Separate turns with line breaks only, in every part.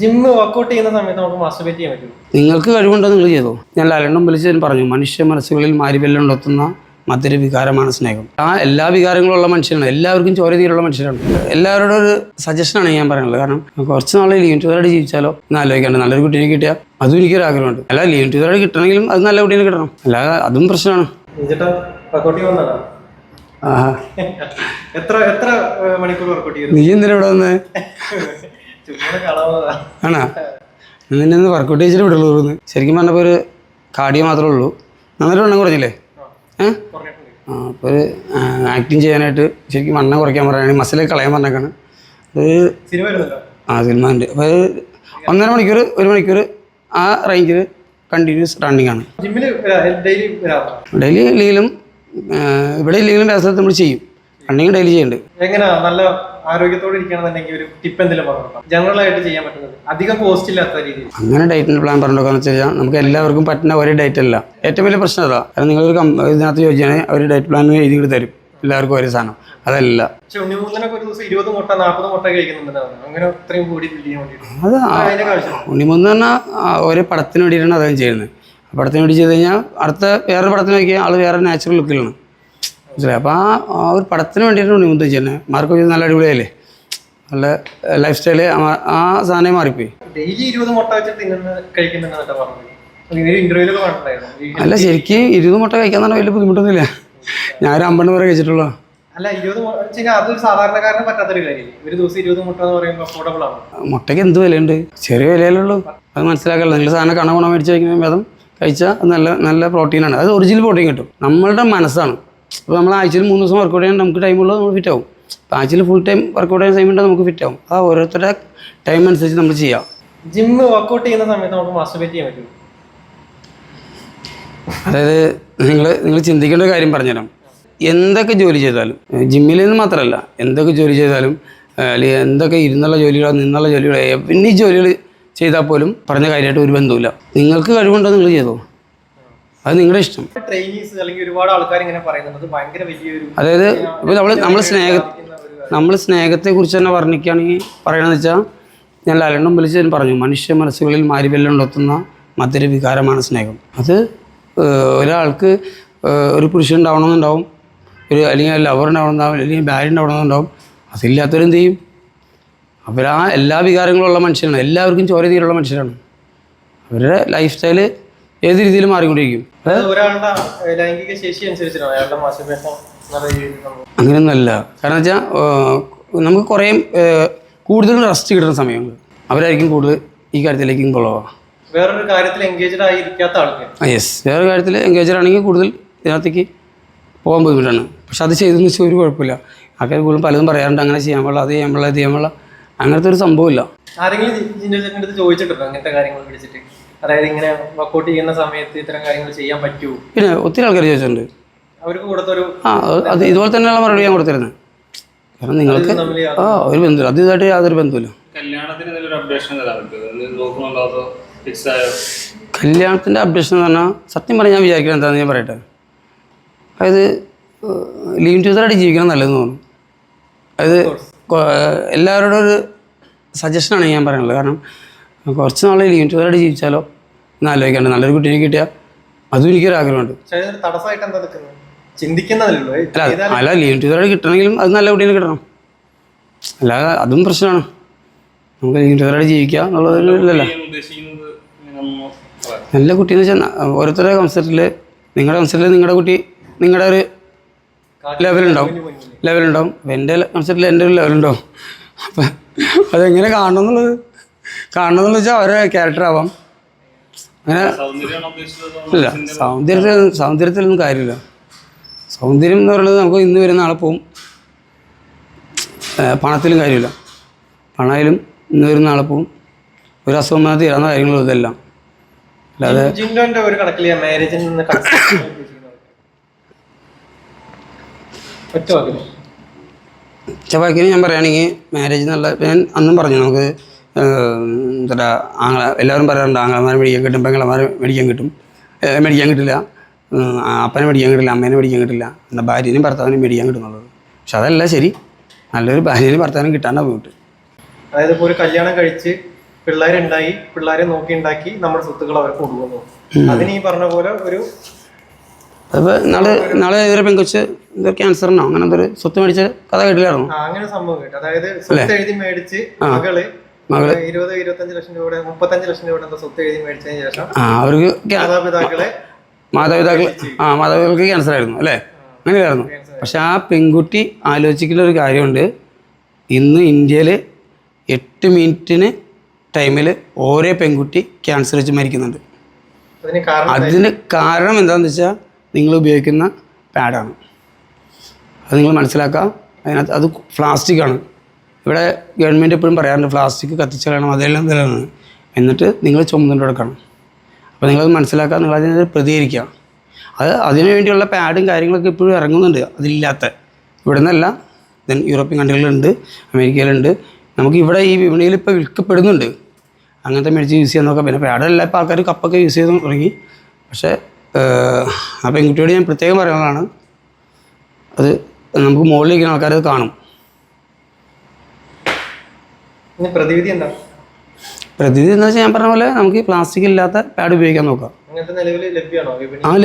Gym workout ചെയ്യുന്ന സമയത്ത് നമുക്ക് മാസ്റ്റർബേറ്റ് ചെയ്യാൻ പറ്റും.
നിങ്ങൾക്ക് കഴിവുണ്ടോ നിങ്ങൾ ചെയ്തോ. ഞാൻ ലാലെണ്ണം വിളിച്ചതിന് പറഞ്ഞു, മനുഷ്യ മനസ്സുകളിൽ മാരിവെല്ലുണ്ടെത്തുന്ന മധുര വികാരമാണ് സ്നേഹം. ആ എല്ലാ വികാരങ്ങളുള്ള മനുഷ്യരാണ്, എല്ലാവർക്കും ചോര തീരുള്ള മനുഷ്യരാണ്. എല്ലാവരുടെ ഒരു സജഷനാണ് ഞാൻ പറയുന്നത്. കാരണം കുറച്ച് നാളെ ലീവ് ടുതറായിട്ട് ജീവിച്ചാലോ എന്ന് ആലോചിക്കാണ്ട് നല്ലൊരു കുട്ടീനെ കിട്ടിയാൽ അതും എനിക്കൊരു ആഗ്രഹമുണ്ട്. അല്ല ലീവ് ടുതറായിട്ട് കിട്ടണമെങ്കിലും അത് നല്ല കുട്ടീനെ കിട്ടണം, അല്ലാതെ അതും പ്രശ്നമാണ്. നീ എന്തിനാ ഇവിടെ വന്നേ? ആണോ? നിന്നെ ഒന്ന് വർക്കൗട്ട് ചെയ്തിട്ട് വിടുള്ളൂ. ശരിക്കും പറഞ്ഞപ്പോൾ ഒരു കാർഡിയോ മാത്രമേ ഉള്ളൂ. നന്നായിട്ട് വണ്ണം കുറഞ്ഞില്ലേ? അപ്പോൾ ഒരു ആക്ടിങ് ചെയ്യാനായിട്ട് ശരിക്കും വണ്ണം കുറയ്ക്കാൻ പറയുകയാണെങ്കിൽ മസിലൊക്കെ കളയാൻ പറഞ്ഞേക്കാണ്. അത് സിനിമ ഉണ്ട്. അപ്പോൾ അത് 1.5 മണിക്കൂർ 1 മണിക്കൂർ ആ റേഞ്ചിൽ കണ്ടിന്യൂസ് റണ്ണിങ് ആണ്. ഡെയിലി ഇല്ലെങ്കിലും ഇവിടെ ഇല്ലെങ്കിലും വേറെ നമ്മൾ ചെയ്യും. റണ്ണിങ് ഡെയിലി ചെയ്യുന്നുണ്ട്.
എങ്ങനെയാ നല്ല ആരോഗ്യത്തോടെ ഇരിക്കണമെന്നുണ്ടെങ്കിൽ ഒരു ടിപ്പ് എന്തെങ്കിലും പറഞ്ഞു ജനറൽ ആയിട്ട് ചെയ്യാൻ പറ്റുന്നത്, അധികം കോസ്റ്റ് ഇല്ലാത്ത രീതിയിൽ? അങ്ങനെ
ഡയറ്റിൻ്റെ പ്ലാൻ പറഞ്ഞോക്കാന്ന് വെച്ച് കഴിഞ്ഞാൽ നമുക്ക് എല്ലാവർക്കും പറ്റുന്ന ഒരേ ഡയറ്റ് അല്ല. ഏറ്റവും വലിയ പ്രശ്നം അതാ. കാരണം നിങ്ങളൊരു ഇതിനകത്ത് ചോദിച്ചാണെങ്കിൽ ഒരു ഡയറ്റ് പ്ലാൻ എഴുതി തരും എല്ലാവർക്കും ഒരേ സാധനം. അതല്ല.
പക്ഷെ ഉണ്ണിമൂന്നനൊക്കെ ഒരു ദിവസം 20 മുട്ട 40 മുട്ട കഴിക്കുന്നുണ്ടാവും. അങ്ങനെ അത്രയും കൂടി
ഉണ്ണിമൂന്ന് പറഞ്ഞാൽ ഒരേ പടത്തിന് വേണ്ടിയിട്ടാണ് അദ്ദേഹം ചെയ്യുന്നത്. ആ പടത്തിന് വേണ്ടി ചെയ്ത് കഴിഞ്ഞാൽ അടുത്ത വേറൊരു പടത്തിന് നോക്കിയാൽ ആൾ വേറെ നാച്ചുറൽ ലുക്കിലാണ്. മനസ്സിലായി? അപ്പോൾ ആ ഒരു പടത്തിന് വേണ്ടിയിട്ട് ഉണ്ണിമുത്തം ചെയ്യുന്നത്. മാർക്ക് നല്ല അടിപൊളിയല്ലേ, നല്ല ലൈഫ് സ്റ്റൈല് ആ സാധനം മാറിപ്പോയി. അല്ല ശരിക്കും 20 മുട്ട കഴിക്കാൻ തന്നെ വലിയ ബുദ്ധിമുട്ടൊന്നുമില്ല. ഞാൻ ഒരു 50 വരെ കഴിച്ചിട്ടുള്ളൂ. മുട്ടയ്ക്ക് എന്ത് വിലയുണ്ട്? ചെറിയ വിലയിലുള്ളൂ. അത് മനസ്സിലാക്കല്ലോ. നിങ്ങൾ സാധനം കണ മേടിച്ച് കഴിക്കുന്ന ഭേദം കഴിച്ചാൽ നല്ല നല്ല പ്രോട്ടീനാണ്. അത് ഒറിജിനൽ പ്രോട്ടീൻ കിട്ടും. നമ്മളുടെ മനസ്സാണ്. അപ്പോൾ നമ്മൾ ആഴ്ചയിൽ 3 ദിവസം വർക്കൗട്ട് ചെയ്യാൻ നമുക്ക് ടൈമുള്ളത് നമ്മൾ ഫിറ്റ് ആവും. അപ്പോൾ ആഴ്ചയിൽ ഫുൾ ടൈം വർക്കൗട്ട് ചെയ്യാൻ ടൈം ഉണ്ടെങ്കിൽ നമുക്ക് ഫിറ്റ് ആവും. ആ ഓരോരുത്തരുടെ ടൈം അനുസരിച്ച് നമ്മൾ ചെയ്യാം.
ജിമ്മ് വർക്കൗട്ട് ചെയ്യുന്ന സമയത്ത് നമുക്ക് മാസ്റ്റർബേറ്റ് ചെയ്യാൻ പറ്റും.
അതായത് നിങ്ങൾ ചിന്തിക്കേണ്ട ഒരു കാര്യം പറഞ്ഞുതരാം. എന്തൊക്കെ ജോലി ചെയ്താലും, ജിമ്മിൽ നിന്ന് മാത്രമല്ല, എന്തൊക്കെ ജോലി ചെയ്താലും, അല്ലെങ്കിൽ എന്തൊക്കെ ഇരുന്നുള്ള ജോലികളോ നിന്നുള്ള ജോലികളോ എന്നീ ജോലികൾ ചെയ്താൽ പോലും പറഞ്ഞ കാര്യമായിട്ട് ഒരു ബന്ധമില്ല. നിങ്ങൾക്ക് കഴിവുണ്ടോ നിങ്ങൾ ചെയ്തോ, അത് നിങ്ങളുടെ ഇഷ്ടം. അതായത് ഇപ്പോൾ നമ്മൾ സ്നേഹത്തെ കുറിച്ച് തന്നെ വർണ്ണിക്കുകയാണെങ്കിൽ പറയണമെന്ന് വെച്ചാൽ, ഞാൻ ലാലെണ്ണം വിളിച്ചതിന് പറഞ്ഞു, മനുഷ്യ മനസ്സുകളിൽ മാരിവെല്ലുണ്ടെത്തുന്ന മധുര വികാരമാണ് സ്നേഹം. അത് ഒരാൾക്ക് ഒരു പുരുഷൻ ഉണ്ടാവണമെന്നുണ്ടാവും, അല്ലെങ്കിൽ ലവർ ഉണ്ടാവണമെന്നുണ്ടാവും, അല്ലെങ്കിൽ ഭാര്യ ഉണ്ടാവണമെന്നുണ്ടാവും. അതില്ലാത്തവരെന്ത് ചെയ്യും? അവരാ എല്ലാ വികാരങ്ങളുള്ള മനുഷ്യരാണ്, എല്ലാവർക്കും ചോര തീരുള്ള മനുഷ്യരാണ്. അവരുടെ ലൈഫ് സ്റ്റൈല് ഏത് രീതിയിലും മാറിക്കൊണ്ടിരിക്കും. അങ്ങനെയൊന്നുമല്ല. കാരണം വെച്ചാൽ നമുക്ക് കുറേ കൂടുതലും റെസ്റ്റ് കിട്ടുന്ന സമയങ്ങൾ അവരായിരിക്കും കൂടുതൽ ഈ കാര്യത്തിലേക്ക് ഇൻവോൾവ് ആവുക.
വേറൊരു കാര്യത്തിൽ എൻഗേജ്ഡ് ആയിരിക്കാത്ത ആൾക്കാർ.
യെസ്, വേറൊരു കാര്യത്തിൽ എൻഗേജ്ഡ് ആണെങ്കിൽ കൂടുതൽ ഇതിനകത്തേക്ക് പോകാൻ ബുദ്ധിമുട്ടാണ്. പക്ഷെ അത് ചെയ്തെന്ന് വെച്ചാൽ ഒരു കുഴപ്പമില്ല. ആൾക്കാർ കൂടുതലും പലതും പറയാറുണ്ട്, അങ്ങനെ ചെയ്യാൻ പാടില്ല, അത് ചെയ്യാൻ പാടില്ല, ഇത് ചെയ്യാൻ പാടില്ല. അങ്ങനത്തെ ഒരു സംഭവമില്ല.
ആരെങ്കിലും ചോദിച്ചിട്ടുണ്ടോ അങ്ങനത്തെ കാര്യങ്ങൾ വിളിച്ചിട്ട്? അതായത് ഇങ്ങനെ വർക്കൗട്ട് ചെയ്യുന്ന സമയത്ത് ഇത്തരം കാര്യങ്ങൾ ചെയ്യാൻ പറ്റുമോ?
പിന്നെ ഒത്തിരി ആൾക്കാർ ചോദിച്ചിട്ടുണ്ട്.
അവർക്ക് കൊടുത്തൊരു
അത് ഇതുപോലെ തന്നെയുള്ള മറുപടി ഞാൻ കൊടുത്തിരുന്നത്. കാരണം നിങ്ങൾക്ക് ഒരു ബന്ധമില്ല, അത് ഇതായിട്ട് യാതൊരു ബന്ധമില്ല. കല്യാണത്തിൻ്റെ അപ്ഡേഷൻ എന്ന് പറഞ്ഞാൽ സത്യം പറഞ്ഞാൽ ഞാൻ വിചാരിക്കുന്നത് എന്താണെന്ന് ഞാൻ പറയട്ടെ. അതായത് ലീവ് ടുതറായിട്ട് ജീവിക്കണം നല്ലതെന്ന് തോന്നുന്നു. അതായത് എല്ലാവരുടെ ഒരു സജഷനാണ് ഞാൻ പറയുന്നത്. കാരണം കുറച്ച് നാളെ ലീവ് ടുതറായിട്ട് ജീവിച്ചാലോ എന്ന് ആലോചിക്കാണ്ട് നല്ലൊരു കുട്ടീനെ കിട്ടിയാൽ അതും എനിക്കൊരു ആഗ്രഹമുണ്ട്. അല്ല ലീവ് ടുതറായിട്ട് കിട്ടണമെങ്കിലും അത് നല്ല കുട്ടീനെ കിട്ടണം, അല്ലാതെ അതും പ്രശ്നമാണ്. നമുക്ക് ലീവ് ടുതറായിട്ട് ജീവിക്കുക എന്നുള്ളതിലല്ല. നല്ല കുട്ടിയെന്ന് വെച്ചാൽ ഓരോരുത്തരുടെ കൺസെപ്റ്റിൽ, നിങ്ങളുടെ കൺസെപ്റ്റിൽ നിങ്ങളുടെ കുട്ടി നിങ്ങളുടെ ഒരു ലെവലുണ്ടാവും. എൻ്റെ കൺസെപ്റ്റിൽ എൻ്റെ ഒരു ലെവലുണ്ടാവും. അപ്പം അതെങ്ങനെ കാണണമെന്നുള്ളത് വെച്ചാൽ അവരെ ക്യാരക്ടർ ആവാം. അങ്ങനെ ഇല്ല, സൗന്ദര്യത്തിലൊന്നും കാര്യമില്ല. സൗന്ദര്യം എന്ന് പറയുന്നത് നമുക്ക് ഇന്ന് വരുന്ന നാളെ പോവും. പണത്തിലും കാര്യമില്ല. പണമായാലും ഇന്ന് വരുന്ന നാളെ പോവും. ഒരു അസുഖം തീരാവുന്ന കാര്യങ്ങളും ഇതെല്ലാം. അല്ലാതെ ഒറ്റവാക്കിന് ഞാൻ പറയുകയാണെങ്കിൽ മാരേജ് എന്നുള്ള, ഞാൻ അന്നും പറഞ്ഞു, നമുക്ക് എന്താ എല്ലാവരും പറയാറുണ്ട് ആങ്ങളമാരെ മേടിക്കാൻ കിട്ടും, പെങ്ങളമാരെ മേടിക്കാൻ കിട്ടില്ല, അപ്പനെ മേടിക്കാൻ കിട്ടില്ല, അമ്മേനെ മേടിക്കാൻ കിട്ടില്ല, എന്നാൽ ഭാര്യനും ഭർത്താവിനും മേടിക്കാൻ കിട്ടുന്നുള്ളത്. പക്ഷെ അതല്ല ശരി. നല്ലൊരു ഭാര്യനും ഭർത്താവിനും കിട്ടാനാണ് പോയിട്ട്.
അതായത് ഇപ്പോൾ ഒരു കല്യാണം കഴിച്ച് പിള്ളേരുണ്ടായി, പിള്ളേരെ നോക്കി ഉണ്ടാക്കി നമ്മുടെ സ്വത്തുക്കൾ അവർക്ക് കൊടുക്കുന്നു. അതിന് ഈ പറഞ്ഞ പോലെ ഒരു
അതിപ്പോൾ നാളെ ഏതൊരു പെൺകൊച്ച് എന്തോ ക്യാൻസറിനോ അങ്ങനെ എന്തൊരു സ്വത്ത് മേടിച്ച കഥ കേട്ടില്ലായിരുന്നു?
അങ്ങനെ സംഭവം കേട്ടു. അതായത് സ്വത്ത് എഴുതി മേടിച്ച് മകള് 20-25 ലക്ഷം രൂപ 35 ലക്ഷം രൂപ സ്വത്ത് എഴുതി മേടിച്ചതിന് ശേഷം
അവർക്ക്
മാതാപിതാക്കളെ
മാതാപിതാക്കൾക്ക് ക്യാൻസർ ആയിരുന്നു അല്ലേ? അങ്ങനെയായിരുന്നു. പക്ഷെ ആ പെൺകുട്ടി ആലോചിക്കുന്ന ഒരു കാര്യമുണ്ട്. ഇന്ന് ഇന്ത്യയിൽ 8 മിനിറ്റിന് ടൈമിൽ ഓരോ പെൺകുട്ടി ക്യാൻസർ വെച്ച് മരിക്കുന്നുണ്ട്. അതിന് കാരണം എന്താണെന്ന് വെച്ചാൽ നിങ്ങൾ ഉപയോഗിക്കുന്ന പാഡാണ്. അത് നിങ്ങൾ മനസ്സിലാക്കുക. അതിനകത്ത് അത് പ്ലാസ്റ്റിക്കാണ്. ഇവിടെ ഗവൺമെൻറ് എപ്പോഴും പറയാറുണ്ട് പ്ലാസ്റ്റിക് കത്തിച്ച് കളയണം, അതെല്ലാം ഇതിലാണ്. എന്നിട്ട് നിങ്ങൾ ചുമന്നുകൊണ്ട് കിടക്കണം. അപ്പോൾ നിങ്ങളത് മനസ്സിലാക്കുക, നിങ്ങൾ അതിനെ പ്രതികരിക്കുക. അതിനു വേണ്ടിയുള്ള പാഡും കാര്യങ്ങളൊക്കെ ഇപ്പോഴും ഇറങ്ങുന്നുണ്ട്. അതില്ലാത്ത ഇവിടെ നിന്നല്ല, ദെൻ യൂറോപ്യൻ കൺട്രികളുണ്ട്, അമേരിക്കയിലുണ്ട്. നമുക്ക് ഇവിടെ ഈ വിപണിയിൽ ഇപ്പോൾ വിൽക്കപ്പെടുന്നുണ്ട്. അങ്ങനത്തെ മേടിച്ച് യൂസ് ചെയ്യാൻ നോക്കാം. പിന്നെ പാഡല്ല ഇപ്പോൾ ആൾക്കാർ കപ്പൊക്കെ യൂസ് ചെയ്ത് തുടങ്ങി. പക്ഷേ ആ പെൺകുട്ടിയോട് ഞാൻ പ്രത്യേകം പറയുന്നതാണ്, അത് നമുക്ക് മുകളിലിരിക്കുന്ന ആൾക്കാരത് കാണും.
പ്രതിവിധി എന്താ?
പ്രതിവിധി എന്താ വെച്ചാൽ ഞാൻ പറഞ്ഞ പോലെ നമുക്ക് പ്ലാസ്റ്റിക് ഇല്ലാത്ത പാഡ് ഉപയോഗിക്കാൻ നോക്കാം.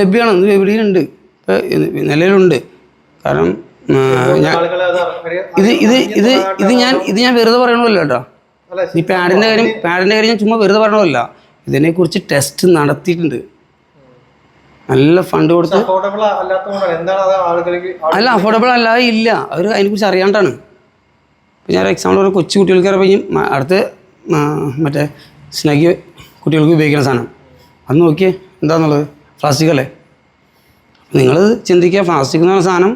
ലഭ്യമാണ്. ഇന്ന് വിപണിയിലുണ്ട്, ഇപ്പോൾ നിലവിലുണ്ട്. കാരണം ഇത് ഞാൻ വെറുതെ പറയണമല്ലോ കേട്ടോ. ഈ പാഡിൻ്റെ കാര്യം ഞാൻ ചുമ്മാ വെറുതെ പറയണമല്ല. ഇതിനെക്കുറിച്ച് ടെസ്റ്റ് നടത്തിയിട്ടുണ്ട്. നല്ല ഫണ്ട് കൊടുത്ത് അല്ല, അഫോർഡബിൾ അല്ലാതെ ഇല്ല. അവർ അതിനെക്കുറിച്ച് അറിയാണ്ടാണ്. ഇപ്പം ഞാൻ എക്സാമ്പിൾ പറഞ്ഞ കൊച്ചു കുട്ടികൾക്ക് അറിയാം, അടുത്ത് മറ്റേ സ്നഗ്ഗി കുട്ടികൾക്ക് ഉപയോഗിക്കുന്ന സാധനം അത് നോക്കിയേ എന്താണെന്നുള്ളത്. പ്ലാസ്റ്റിക് അല്ലേ? നിങ്ങൾ ചിന്തിക്കുക, പ്ലാസ്റ്റിക് എന്ന് പറഞ്ഞ സാധനം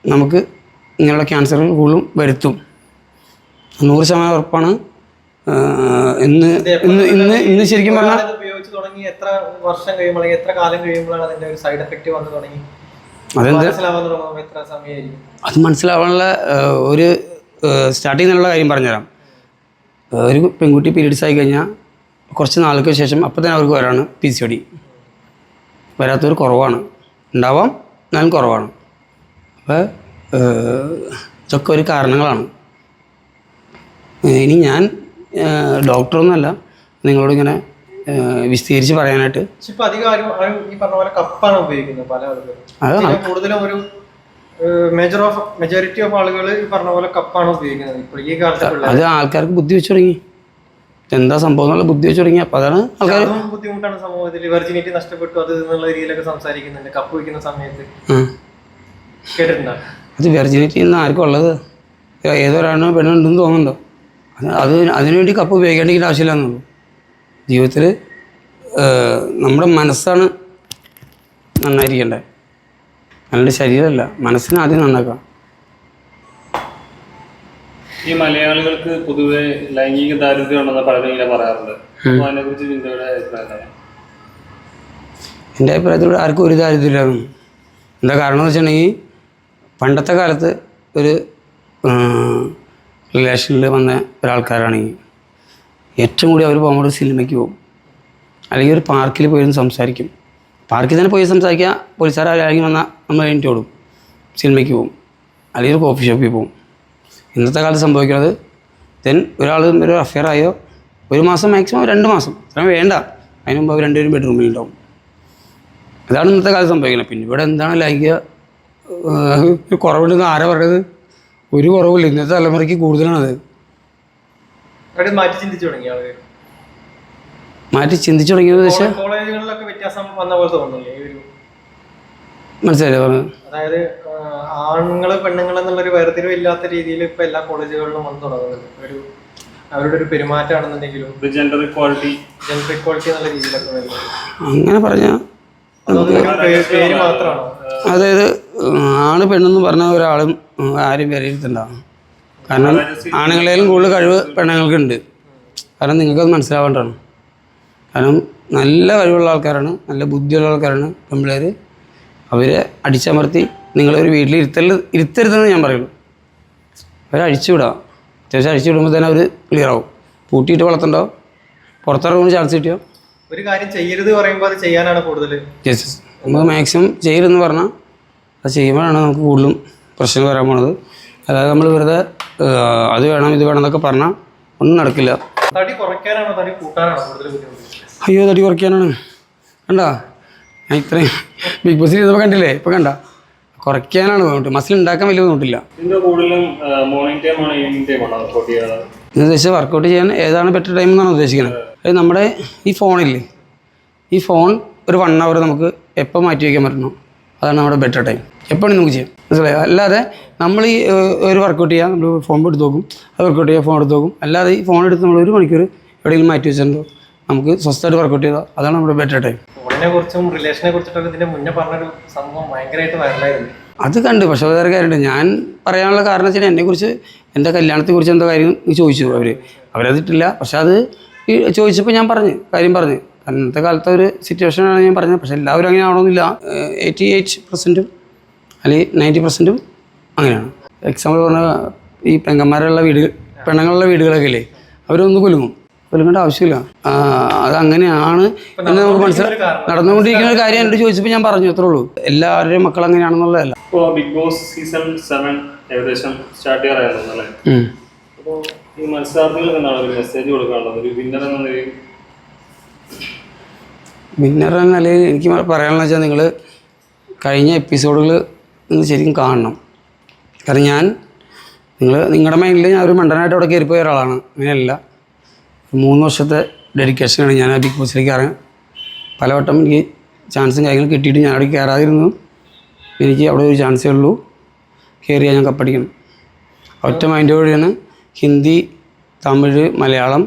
നമുക്ക് ഇങ്ങനെയുള്ള ക്യാൻസറുകൾ കൂടുതലും വരുത്തും. 100% ഉറപ്പാണ്. ഇന്ന് ശരിക്കും പറഞ്ഞാൽ
എത്ര വർഷം കഴിയുമ്പോൾ എത്ര കാലം കഴിയുമ്പോഴാണ് അതിന്റെ ഒരു സൈഡ് എഫക്റ്റ് വന്നു തുടങ്ങി?
അത് മനസ്സിലാവാനുള്ള ഒരു സ്റ്റാർട്ടിങ് എന്നുള്ള കാര്യം പറഞ്ഞുതരാം. ഒരു പെൺകുട്ടി പീരീഡ്സ് ആയി കഴിഞ്ഞാൽ കുറച്ച് നാൾക്ക് ശേഷം അപ്പം തന്നെ അവർക്ക് വരാണ് PCOD. വരാത്തവർ കുറവാണ്, ഉണ്ടാവാം എന്നാലും കുറവാണ്. അപ്പോൾ ഇതൊക്കെ ഒരു കാരണങ്ങളാണ്. ഇനി ഞാൻ ഡോക്ടറൊന്നുമല്ല, നിങ്ങളോട് ഇങ്ങനെ വിശദീകരിച്ച് പറയാനായിട്ട്.
ഇപ്പൊ അധികം ഈ പറഞ്ഞ പോലെ കപ്പാണ് ഉപയോഗിക്കുന്നത് പല ആളുകളും. കൂടുതലും ഒരു മെജോറിറ്റി ഓഫ് ആളുകൾ ഈ പറഞ്ഞ പോലെ കപ്പാണ് ഉപയോഗിക്കുന്നത് ഇപ്പോൾ ഈ കാലത്ത്.
അത് ആൾക്കാർക്ക് ബുദ്ധി വെച്ച് തുടങ്ങി, എന്താ സംഭവം എന്നുള്ള ബുദ്ധി വെച്ച് തുടങ്ങി. അപ്പോൾ അതാണ് ആൾക്കാർ
ബുദ്ധിമുട്ടാണ് സമൂഹത്തിൽ. വെർജിനിറ്റി നഷ്ടപ്പെട്ടു അത് എന്നുള്ള രീതിയിലൊക്കെ സംസാരിക്കുന്നുണ്ട് കപ്പ് വയ്ക്കുന്ന സമയത്ത്. കേട്ടിട്ടുണ്ടോ?
അത് വെർജിനിറ്റി ഇന്ന് ആർക്കും ഉള്ളത്? ഏതൊരാണോ പെണ്ണുണ്ടെന്ന് തോന്നുന്നുണ്ടോ? അതിനുവേണ്ടി കപ്പ് ഉപയോഗിക്കേണ്ട ആവശ്യമില്ലെന്നുള്ളൂ. ജീവിതത്തിൽ നമ്മുടെ മനസ്സാണ് നന്നായിരിക്കേണ്ടത്, അല്ലാണ്ട് ശരീരമല്ല. മനസ്സിന് ആദ്യം നന്നാക്കാം.
ഈ മലയാളികൾക്ക് പൊതുവെ ലൈംഗിക ദാരിദ്ര്യം ഉണ്ടെന്ന് പലരും ഇങ്ങനെ പറയാറുണ്ട്. അതിനെക്കുറിച്ച് നിങ്ങളുടെ അഭിപ്രായം?
എൻ്റെ അഭിപ്രായത്തിലൂടെ ആർക്കും ഒരു ദാരിദ്ര്യമില്ലായിരുന്നു. എന്താ കാരണം എന്ന് വെച്ചിട്ടുണ്ടെങ്കിൽ പണ്ടത്തെ കാലത്ത് ഒരു റിലേഷനിൽ വന്ന ഒരാൾക്കാരാണെങ്കിൽ ഏറ്റവും കൂടി അവർ പോകുമ്പോൾ ഒരു സിനിമയ്ക്ക് പോകും, അല്ലെങ്കിൽ ഒരു പാർക്കിൽ പോയിരുന്ന് സംസാരിക്കും. പാർക്കിൽ തന്നെ പോയി സംസാരിക്കുക, പോലീസുകാർ ആരെങ്കിലും വന്നാൽ നമ്മൾ കഴിഞ്ഞിട്ട് ഓടും. സിനിമയ്ക്ക് പോകും, അല്ലെങ്കിൽ ഒരു കോഫി ഷോപ്പിൽ പോകും. ഇന്നത്തെ കാലത്ത് സംഭവിക്കുന്നത് ദെൻ ഒരാൾ ഒരു അഫെയർ ആയോ 1 മാസം മാക്സിമം 2 മാസം, അത്രയും വേണ്ട, അതിന് മുമ്പ് അവർ 2 പേരും ബെഡ്റൂമിൽ ഉണ്ടാവും. അതാണ് ഇന്നത്തെ കാലത്ത് സംഭവിക്കുന്നത്. പിന്നെ ഇവിടെ എന്താണ് ലൈംഗിക കുറവുണ്ടെന്ന് ആരാ പറയുന്നത്? ഒരു കുറവില്ല. ഇന്നത്തെ തലമുറയ്ക്ക് കൂടുതലാണത്.
മാറ്റി ചിന്തിച്ചു തുടങ്ങി ആളുകൾ.
മാറ്റി ചിന്തിച്ചു തുടങ്ങിയത് വെച്ചാൽ
കോളേജുകളിലൊക്കെ വ്യത്യാസം വന്ന പോലെ തോന്നുന്നില്ലേ ഈ ഒരു?
മനസ്സിലായില്ലേ പറഞ്ഞത്?
അതായത് ആണുങ്ങള് പെണ്ണുങ്ങൾ എന്നുള്ളൊരു വേർതിരിവ് ഇല്ലാത്ത രീതിയിൽ ഇപ്പൊ എല്ലാ കോളേജുകളിലും വന്നു തുടങ്ങുന്നുണ്ട്. അവരുടെ ഒരു പെരുമാറ്റമാണെന്നുണ്ടെങ്കിലും ജെൻഡർ ഇക്വാളിറ്റി എന്നുള്ള രീതിയിലൊക്കെ വരുന്നത്.
അങ്ങനെ പറഞ്ഞാൽ
പേര് മാത്രമാണോ?
അതായത് ആണ് പെണ്ണെന്ന് പറഞ്ഞ ഒരാളും ആരും വിലയിരുത്തുണ്ടാവും. കാരണം ആണുങ്ങളേലും കൂടുതൽ കഴിവ് പെണ്ണുങ്ങൾക്കുണ്ട്. കാരണം നിങ്ങൾക്കത് മനസ്സിലാവേണ്ടതാണ്. കാരണം നല്ല കഴിവുള്ള ആൾക്കാരാണ്, നല്ല ബുദ്ധിയുള്ള ആൾക്കാരാണ് പെൺപിള്ളേർ. അവരെ അടിച്ചമർത്തി നിങ്ങളൊരു വീട്ടിൽ ഇരുത്തരുതെന്ന് ഞാൻ പറയുള്ളൂ. അവരെ അഴിച്ചുവിടാം. അത്യാവശ്യം അഴിച്ചു വിടുമ്പോൾ തന്നെ അവർ ക്ലിയർ ആവും. പൂട്ടിയിട്ട് വളർത്തണ്ടോ, പുറത്തിറങ്ങുമ്പോൾ ചാൻസ് കിട്ടിയോ?
ഒരു കാര്യം ചെയ്യരുത് പറയുമ്പോൾ അത് ചെയ്യാനാണ് കൂടുതൽ.
യെസ്, നമുക്ക് മാക്സിമം ചെയ്യരുതെന്ന് പറഞ്ഞാൽ അത് ചെയ്യുമ്പോഴാണ് നമുക്ക് കൂടുതലും പ്രശ്നം വരാൻ പോണത്. അതായത് നമ്മൾ വെറുതെ അത് വേണം ഇത് വേണം എന്നൊക്കെ പറഞ്ഞാൽ ഒന്നും നടക്കില്ല.
തടി കുറയ്ക്കാനാണോ തടി കൂട്ടാനാണോ കൂടുതൽ ബുദ്ധിമുട്ട്?
അയ്യോ തടി കുറയ്ക്കാനാണ്. കണ്ടാ ഞാൻ ഇത്രയും ബിഗ് ബോസിൽ ചെയ്തപ്പോൾ കണ്ടില്ലേ, ഇപ്പോൾ കണ്ട കുറയ്ക്കാനാണ് ബുദ്ധിമുട്ട്, മസിൽ ഉണ്ടാക്കാൻ വലിയ ബുദ്ധിമുട്ടില്ല.
ഇതിന്റെ കൂടുതലും മോർണിംഗ് ടൈം ആണ് ഈവനിങ് ടൈം ആണോ വർക്കൗട്ട് ചെയ്യാറ്?
എന്ന് ഉദ്ദേശിച്ച് വർക്കൗട്ട് ചെയ്യാൻ ഏതാണ് ബെറ്റർ ടൈം എന്നാണ് ഉദ്ദേശിക്കുന്നത്. അതായത് നമ്മുടെ ഈ ഫോണില്ലേ, ഈ ഫോൺ ഒരു 1 hour നമുക്ക് എപ്പോൾ മാറ്റി വയ്ക്കാൻ പറ്റണം, അതാണ് നമ്മുടെ ബെറ്റർ ടൈം. എപ്പോഴും നമുക്ക് ചെയ്യാം, മനസ്സിലായോ? അല്ലാതെ നമ്മൾ ഈ ഒരു വർക്കൗട്ട് ചെയ്യാം, നമ്മൾ ഫോൺ എടുത്ത് നോക്കും, അത് വർക്കൗട്ട് ചെയ്യാം, ഫോൺ എടുത്ത് നോക്കും. അല്ലാതെ ഈ ഫോൺ എടുത്ത് നമ്മൾ 1 മണിക്കൂർ എവിടെയെങ്കിലും മാറ്റി വെച്ചിട്ടുണ്ടോ നമുക്ക് സ്വസ്ഥമായിട്ട് വർക്കൗട്ട് ചെയ്താൽ അതാണ് നമ്മുടെ ബെറ്റർ ടൈം.
ഫോണിനെ കുറിച്ചും റിലേഷനെ കുറിച്ചിട്ടൊക്കെ ഇതിന്റെ മുന്നേ പറഞ്ഞൊരു സംഭവം ഭയങ്കരമായിട്ട് വൈറലായിരുന്നു.
അത് കണ്ട്, പക്ഷേ വേറെ കാര്യമുണ്ട്. ഞാൻ പറയാനുള്ള കാരണം വെച്ചാൽ എന്നെക്കുറിച്ച്, എൻ്റെ കല്യാണത്തെക്കുറിച്ച് എന്തോ കാര്യം ചോദിച്ചു അവരതിട്ടില്ല. പക്ഷെ അത് ചോദിച്ചപ്പോൾ ഞാൻ കാര്യം പറഞ്ഞു. അന്നത്തെ കാലത്തെ ഒരു സിറ്റുവേഷനാണ് ഞാൻ പറഞ്ഞത്. പക്ഷേ എല്ലാവരും അങ്ങനെ ആവണമെന്നില്ല. 88% അല്ലെങ്കിൽ 90% അങ്ങനെയാണ്. എക്സാമ്പിൾ പറഞ്ഞാൽ ഈ പെങ്ങന്മാരുള്ള പെണ്ണുങ്ങളുള്ള വീടുകളൊക്കെ ഇല്ലേ, അവരൊന്ന് കൊല്ലുങ്ങേണ്ട ആവശ്യമില്ല. അത് അങ്ങനെയാണ് എന്ന് നമുക്ക് മനസ്സിലായി. നടന്നുകൊണ്ടിരിക്കുന്ന ഒരു കാര്യം എന്നോട് ചോദിച്ചപ്പോൾ ഞാൻ പറഞ്ഞു, അത്രേ ഉള്ളൂ. എല്ലാവരുടെയും മക്കൾ അങ്ങനെയാണെന്നുള്ളതല്ല.
ഇപ്പോൾ ബിഗ് ബോസ് സീസൺ 7 ഏകദേശം സ്റ്റാർട്ട് ചെയ്യാറായിരുന്നല്ലേ? അപ്പോൾ ഈ മത്സരാർത്ഥികൾക്ക് എന്താണ് ഒരു മെസ്സേജ് കൊടുക്കാനുള്ളത്, ഒരു വിന്നർ എന്ന നിലയിൽ?
വിന്നർ എന്ന നിലയിൽ എനിക്ക് പറയാനുള്ളത് വെച്ചാൽ നിങ്ങൾ കഴിഞ്ഞ എപ്പിസോഡുകൾ നിങ്ങൾ ശരിക്കും കാണണം. കാരണം നിങ്ങളുടെ മൈൻഡിൽ ഞാൻ ഒരു മണ്ടനായിട്ട് അവിടെ കയറിപ്പോയ ഒരാളാണ്. അങ്ങനെയല്ല, 3 വർഷത്തെ ഡെഡിക്കേഷനാണ് ഞാൻ ആ ബിഗ് ബോസിലേക്ക് ഇറങ്ങാൻ. പലവട്ടം എനിക്ക് ചാൻസും കാര്യങ്ങളും കിട്ടിയിട്ട് ഞാൻ അവിടെ കയറാതിരുന്നു. എനിക്ക് അവിടെ ഒരു ചാൻസേ ഉള്ളൂ, കയറിയാൽ ഞാൻ കപ്പടിക്കണം. ഒറ്റ മൈൻഡോടെയാണ് ഹിന്ദി, തമിഴ്, മലയാളം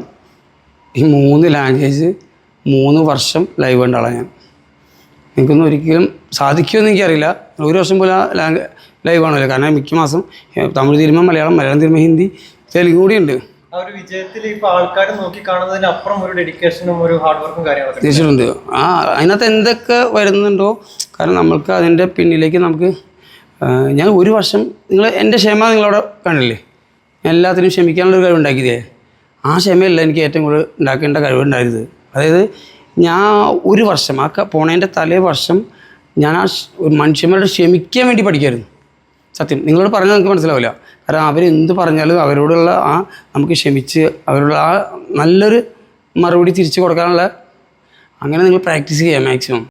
ഈ 3 ലാംഗ്വേജ് 3 വർഷം ലൈവ് കണ്ട ആളാണ് ഞാൻ. എനിക്കൊന്നും ഒരിക്കലും സാധിക്കുമെന്ന് എനിക്കറിയില്ല. 1 വർഷം പോലെ ലൈവ് ആണല്ലോ. കാരണം മിക്ക മാസം തമിഴ് തീരുമ്പോൾ മലയാളം തീരുമ്പോൾ ഹിന്ദി, തെലുങ്ക് കൂടിയുണ്ട്.
ആ ഒരു വിജയത്തിൽ ഇപ്പൊ ആൾക്കാർ നോക്കി കാണുന്നതിനപ്പുറം ഒരു ഡെഡിക്കേഷനും ഒരു ഹാർഡ് വർക്കും കാര്യങ്ങളൊക്കെ
തീർച്ചയായിട്ടുണ്ട്. അതിനകത്ത് എന്തൊക്കെ വരുന്നുണ്ടോ, കാരണം നമ്മൾക്ക് അതിൻ്റെ പിന്നിലേക്ക് നമുക്ക് ഞാൻ 1 വർഷം എൻ്റെ ക്ഷമ നിങ്ങളവിടെ കണ്ടില്ലേ, ഞാൻ എല്ലാത്തിനും ക്ഷമിക്കാനുള്ളൊരു കഴിവ് ഉണ്ടാക്കിയതേ. ആ ക്ഷമയല്ല എനിക്ക് ഏറ്റവും കൂടുതൽ ഉണ്ടാക്കേണ്ട കഴിവുണ്ടായിരുന്നത്. അതായത് ഞാൻ 1 വർഷം പോണേൻ്റെ തലേ വർഷം ഞാൻ ഒരു മനുഷ്യന്മാരോട് ക്ഷമിക്കാൻ വേണ്ടി പഠിക്കായിരുന്നു. സത്യം നിങ്ങളോട് പറഞ്ഞാൽ നിങ്ങൾക്ക് മനസ്സിലാവില്ല. കാരണം അവരെന്ത് പറഞ്ഞാലും അവരോടുള്ള നമുക്ക് ക്ഷമിച്ച് അവരോട് നല്ലൊരു മറുപടി തിരിച്ചു കൊടുക്കാനുള്ള അങ്ങനെ നിങ്ങൾ പ്രാക്ടീസ് ചെയ്യുക മാക്സിമം.